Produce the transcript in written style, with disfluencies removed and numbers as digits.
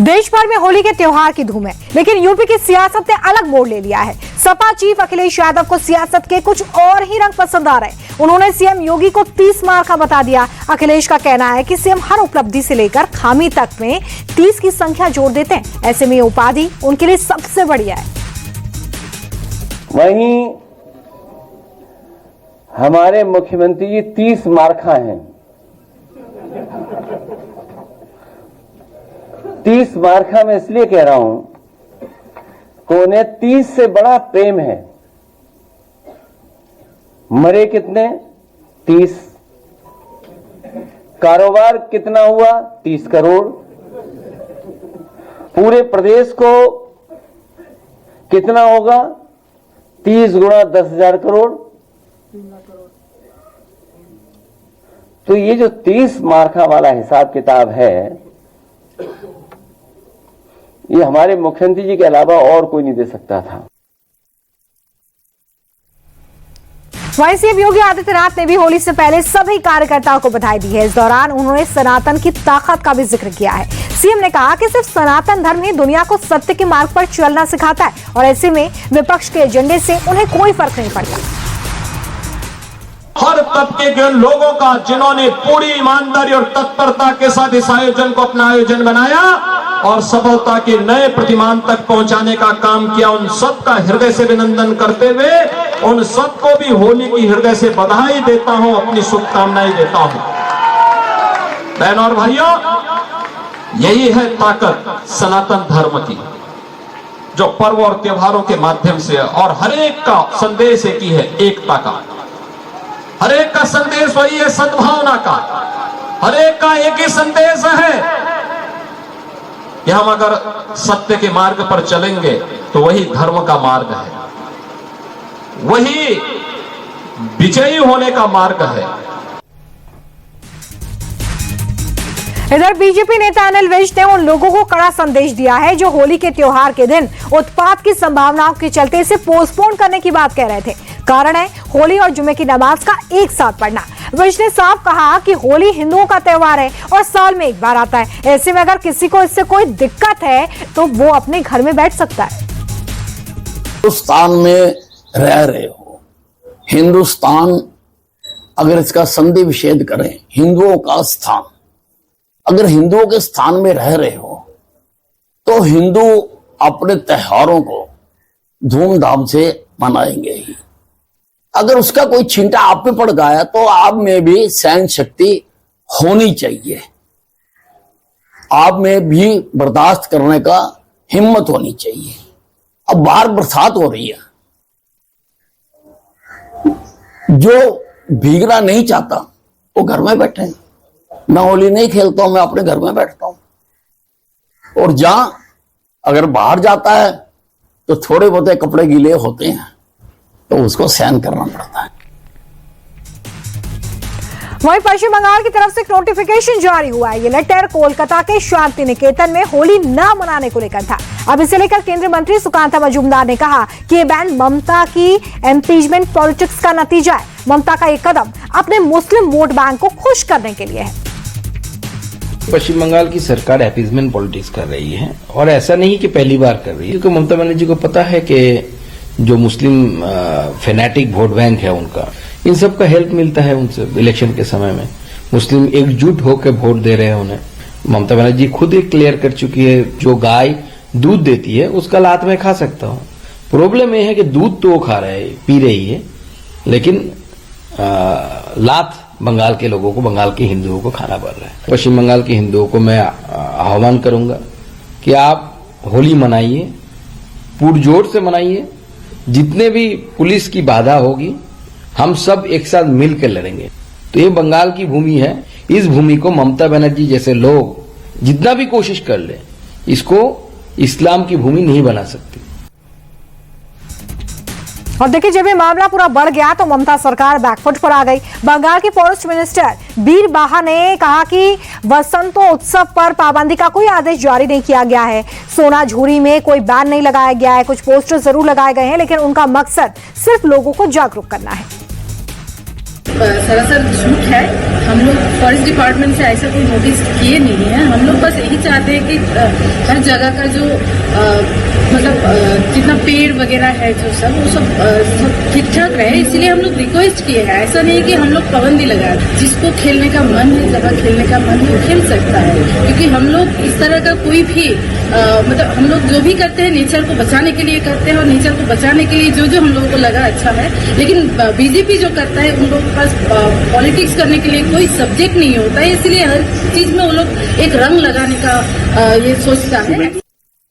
देश भर में होली के त्योहार की धूम है, लेकिन यूपी की सियासत ने अलग मोड़ ले लिया है। सपा चीफ अखिलेश यादव को सियासत के कुछ और ही रंग पसंद आ रहे। उन्होंने सीएम योगी को 30 मार्का बता दिया। अखिलेश का कहना है कि सीएम हर उपलब्धि से लेकर खामी तक में 30 की संख्या जोड़ देते हैं। ऐसे में उपाधि उनके लिए सबसे बढ़िया है। वहीं हमारे मुख्यमंत्री जी 30 मार्का हैं। 30 मार्का में इसलिए कह रहा हूं कि उन्हें 30 से बड़ा प्रेम है। मरे कितने? 30। कारोबार कितना हुआ? 30 करोड़। पूरे प्रदेश को कितना होगा? 30 गुणा 10,000 करोड़। तो ये जो 30 मार्का वाला हिसाब किताब है, ये हमारे मुख्यमंत्री जी के अलावा और कोई नहीं दे सकता था। वहीं सीएम योगी आदित्यनाथ ने भी होली से पहले सभी कार्यकर्ताओं को बधाई दी है। इस दौरान उन्होंने सनातन की ताकत का भी जिक्र किया है। सीएम ने कहा कि सिर्फ सनातन धर्म ही दुनिया को सत्य के मार्ग पर चलना सिखाता है और ऐसे में विपक्ष के एजेंडे से उन्हें कोई फर्क नहीं पड़ता। हर तबके के लोगों का, जिन्होंने पूरी ईमानदारी और तत्परता के साथ इस आयोजन को अपना आयोजन बनाया और सफलता के नए प्रतिमान तक पहुंचाने का काम किया, उन सबका हृदय से अभिनंदन करते हुए उन सबको भी होली की हृदय से बधाई देता हूं, अपनी शुभकामनाएं देता हूं। बहनों और भाइयों, यही है ताकत सनातन धर्म की, जो पर्व और त्योहारों के माध्यम से और हरेक का संदेश एक ही है, एकता का। हरेक का संदेश वही है, सद्भावना का। हरेक का एक ही संदेश है कि हम अगर सत्य के मार्ग पर चलेंगे तो वही धर्म का मार्ग है, वही विजयी होने का मार्ग है। इधर बीजेपी नेता अनिल विज ने उन लोगों को कड़ा संदेश दिया है जो होली के त्योहार के दिन उत्पात की संभावनाओं के चलते इसे पोस्टपोन करने की बात कह रहे थे। कारण है होली और जुमे की नमाज का एक साथ पढ़ना। विज ने साफ कहा कि होली हिंदुओं का त्योहार है और साल में एक बार आता है। ऐसे में अगर किसी को इससे कोई दिक्कत है तो वो अपने घर में बैठ सकता है। हिंदुस्तान में रह रहे हो, हिंदुस्तान अगर इसका संधि विच्छेद करें, हिंदुओं का स्थान, अगर हिंदुओं के स्थान में रह रहे हो तो हिंदू अपने त्योहारों को धूमधाम से मनाएंगे ही। अगर उसका कोई छींटा आप पे पड़ गया तो आप में भी सहन शक्ति होनी चाहिए, आप में भी बर्दाश्त करने का हिम्मत होनी चाहिए। अब बाहर बरसात हो रही है, जो भीगना नहीं चाहता वो घर में बैठे। मैं होली नहीं खेलता हूं, मैं अपने घर में बैठता हूं। और जहां अगर बाहर जाता है तो थोड़े बहुत कपड़े गीले होते हैं तो उसको सहन करना पड़ता है। वहीं पश्चिम बंगाल की तरफ से एक नोटिफिकेशन जारी हुआ है। ये लेटर कोलकाता के शांति निकेतन में होली न मनाने को लेकर था। अब इसे लेकर केंद्रीय मंत्री सुकांता मजूमदार ने कहा कि ये बैन ममता की एम्पीचमेंट पॉलिटिक्स का नतीजा है। ममता का ये कदम अपने मुस्लिम वोट बैंक को खुश करने के लिए है। पश्चिम बंगाल की सरकार एपीजमेंट पॉलिटिक्स कर रही है और ऐसा नहीं कि पहली बार कर रही है, क्योंकि ममता बनर्जी को पता है कि जो मुस्लिम फेनेटिक वोट बैंक है उनका, इन सब का हेल्प मिलता है उनसे इलेक्शन के समय में। मुस्लिम एकजुट होकर वोट दे रहे हैं उन्हें। ममता बनर्जी खुद ही क्लियर कर चुकी है, जो गाय दूध देती है उसका लात में खा सकता हूं। प्रॉब्लम यह है कि दूध तो वो खा रहे है, पी रही है, लेकिन लात बंगाल के लोगों को, बंगाल के हिंदुओं को खाना पड़ रहा है। पश्चिम बंगाल के हिंदुओं को मैं आह्वान करूंगा कि आप होली मनाइए, पुरजोर से मनाइए। जितने भी पुलिस की बाधा होगी हम सब एक साथ मिलकर लड़ेंगे। तो ये बंगाल की भूमि है, इस भूमि को ममता बनर्जी जैसे लोग जितना भी कोशिश कर ले, इसको इस्लाम की भूमि नहीं बना सकती। और देखिए, जब ये मामला पूरा बढ़ गया तो ममता सरकार बैकफुट पर आ गई। बंगाल के फॉरेस्ट मिनिस्टर बीर बाहा ने कहा कि वसंतोत्सव पर पाबंदी का कोई आदेश जारी नहीं किया गया है। सोनाझुरी में कोई बैन नहीं लगाया गया है। कुछ पोस्टर जरूर लगाए गए हैं, लेकिन उनका मकसद सिर्फ लोगों को जागरूक करना है। सरासर झूठ है। हम लोग फॉरेस्ट डिपार्टमेंट से ऐसा कोई नोटिस किए नहीं है। हम लोग बस यही चाहते हैं कि हर जगह का जो जितना पेड़ वगैरह है जो सब वो सब ठीक ठाक रहे, इसीलिए हम लोग रिक्वेस्ट किए हैं। ऐसा नहीं कि हम लोग पाबंदी लगाए। जिसको खेलने का मन है, जगह खेलने का मन है, वो खेल सकता है, क्योंकि हम लोग इस तरह का कोई भी हम लोग जो भी करते हैं नेचर को बचाने के लिए करते हैं, और नेचर को बचाने के लिए जो हम लोगों को लगा अच्छा है। लेकिन बीजेपी जो करता है, उन लोगों के पास पॉलिटिक्स करने के लिए कोई सब्जेक्ट नहीं होता है, इसलिए हर चीज में वो लोग एक रंग लगाने का ये सोचता है।